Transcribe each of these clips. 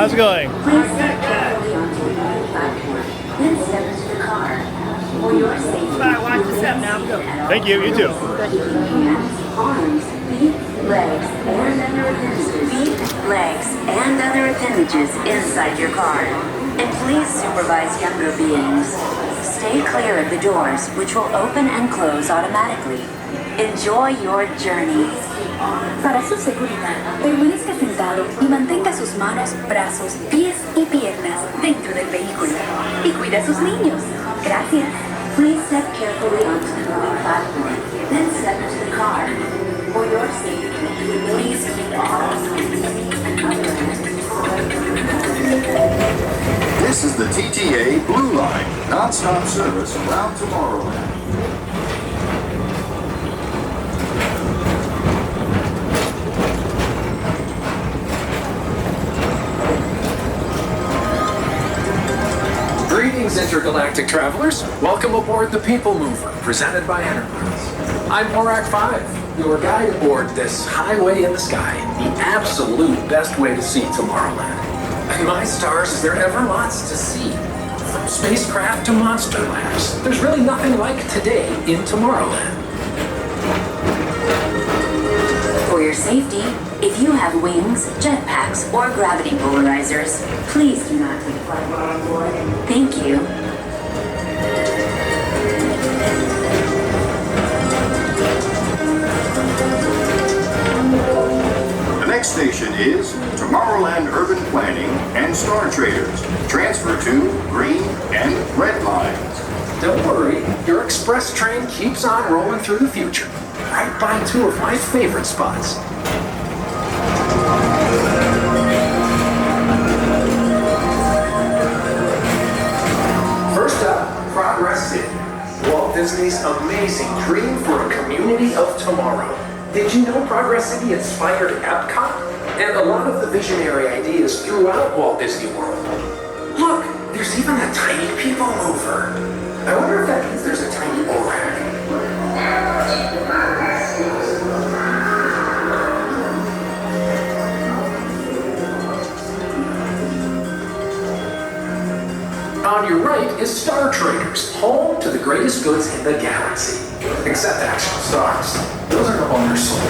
How's it going? Please step carefully onto the main platform, then step into the car. For your safety, Watch the step now. Go. Thank you. You too. hands, arms, feet, legs, and other appendages inside your car. And please supervise younger beings. Stay clear of the doors, which will open and close automatically. Enjoy your journey. Para su seguridad, permanezca sentado y mantenga sus manos, brazos, pies y piernas dentro del vehículo. Y cuida a sus niños. Gracias. Please step carefully onto the moving platform, then step into the car. For your safety, please keep all. This is the TTA Blue Line, non-stop service around Tomorrowland. Greetings, intergalactic travelers. Welcome aboard the People Mover, presented by Enterprise. I'm Horak 5, your guide aboard this highway in the sky, the absolute best way to see Tomorrowland. And my stars, is there ever lots to see? From spacecraft to monster labs, there's really nothing like today in Tomorrowland. For your safety, if you have wings, jetpacks, or gravity polarizers, please do not take flight while on board. Thank you. The next station is Tomorrowland Urban Planning and Star Traders. Transfer to green and red lines. Don't worry, your express train keeps on rolling through the future, right by two of my favorite spots. First up, Progress City, Walt Disney's amazing dream for a community of tomorrow. Did you know Progress City inspired Epcot? And a lot of the visionary ideas throughout Walt Disney World. Look, there's even a tiny people mover. I wonder if that means there's a tiny overhaul. On your right is Star Traders, home to the greatest goods in the galaxy. Except actual stars. Those are no longer sold.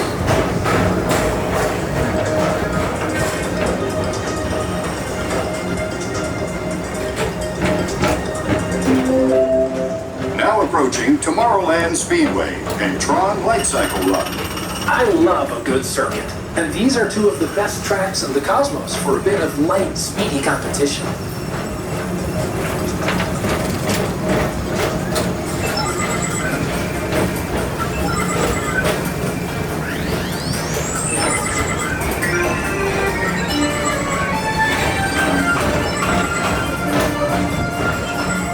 Now approaching Tomorrowland Speedway and Tron Light Cycle Run. I love a good circuit, and these are two of the best tracks in the cosmos for a bit of light, speedy competition.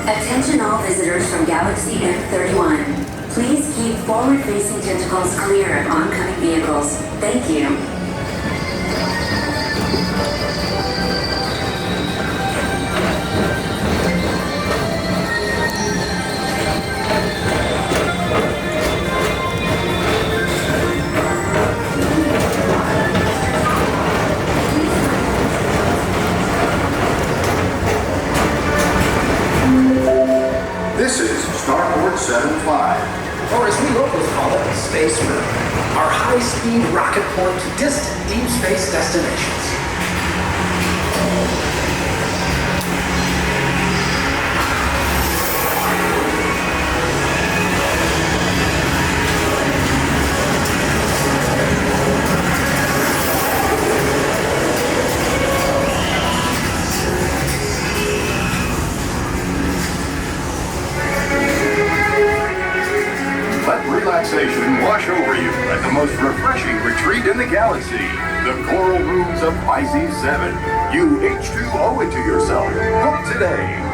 Attention all visitors from Galaxy M31. Please keep forward-facing tentacles clear of oncoming vehicles. Thank you. This is Starport 75. Or as we locals call it, Space Room. Our high-speed rocket port to distant deep space destinations. Let relaxation wash over you at the most refreshing retreat in the galaxy, the Coral Rooms of Pisces 7. You H2O it to yourself. Book today.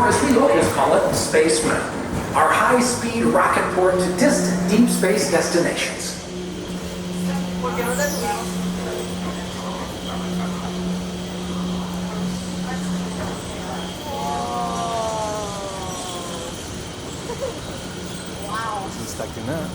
or as we locals call it, Space Mountain. Our high-speed rocket port to distant deep space destinations. Wasn't stuck in that.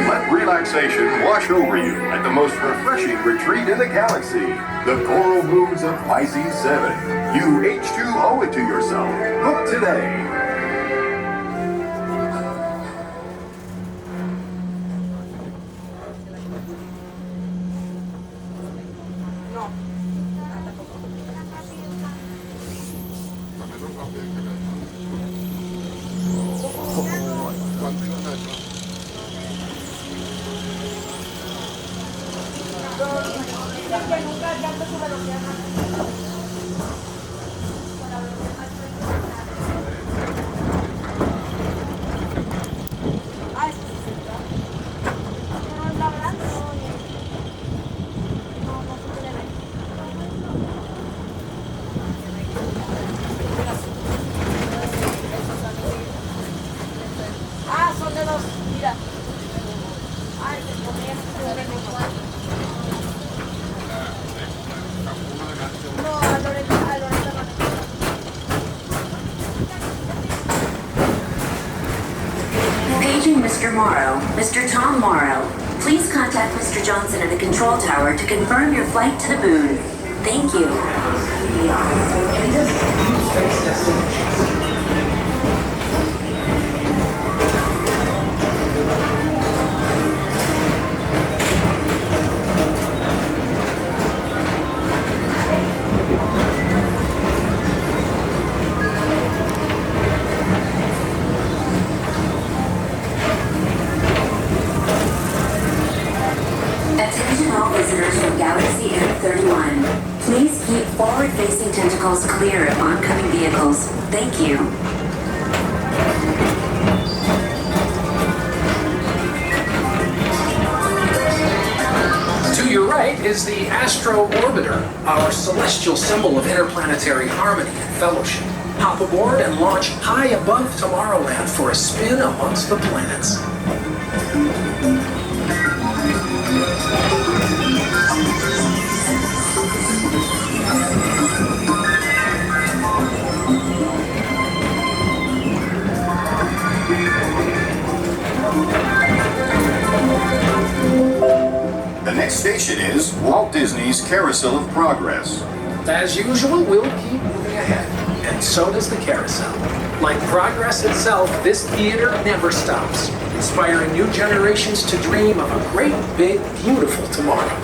Let relaxation wash over you at the most refreshing retreat in the galaxy. The coral moons of Pisces 7. You H2O it to yourself. Book today. Paging Mr. Morrow, Mr. Tom Morrow. Please contact Mr. Johnson at the control tower to confirm your flight to the moon. Thank you. Space destinations. Attention all visitors from Galaxy M31. Please keep forward-facing tentacles clear of oncoming vehicles. Thank you. To your right is the Astro Orbiter, our celestial symbol of interplanetary harmony and fellowship. Hop aboard and launch high above Tomorrowland for a spin amongst the planets. The next station is Walt Disney's Carousel of Progress. As usual, we'll keep moving ahead, and so does the carousel. Like progress itself, this theater never stops, inspiring new generations to dream of a great, big, beautiful tomorrow.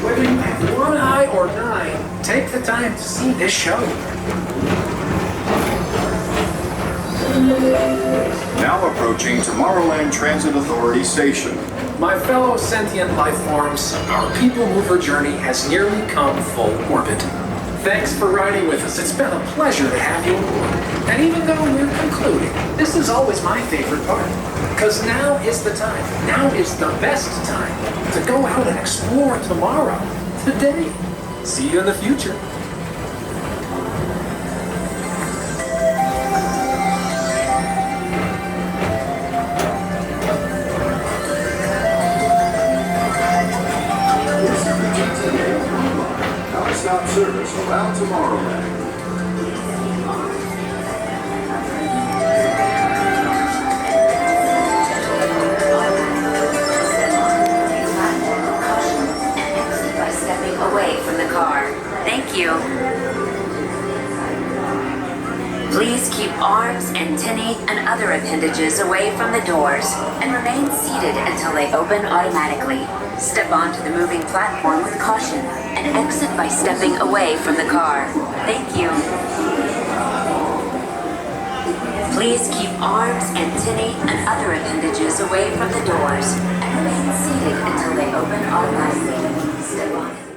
Whether you have one eye or nine, take the time to see this show. Now approaching Tomorrowland Transit Authority Station. My fellow sentient life forms, our People Mover journey has nearly come full orbit. Thanks for riding with us. It's been a pleasure to have you aboard. And even though we're concluding, this is always my favorite part. Because now is the time, now is the best time to go out and explore tomorrow, today. See you in the future. Non-stop service around Tomorrowland. By stepping away from the car. Thank you. Please keep arms, antennae, and other appendages away from the doors and remain seated until they open automatically. Step onto the moving platform with caution and exit by stepping away from the car. Thank you. Please keep arms, antennae, and other appendages away from the doors and remain seated until they open automatically. Step on.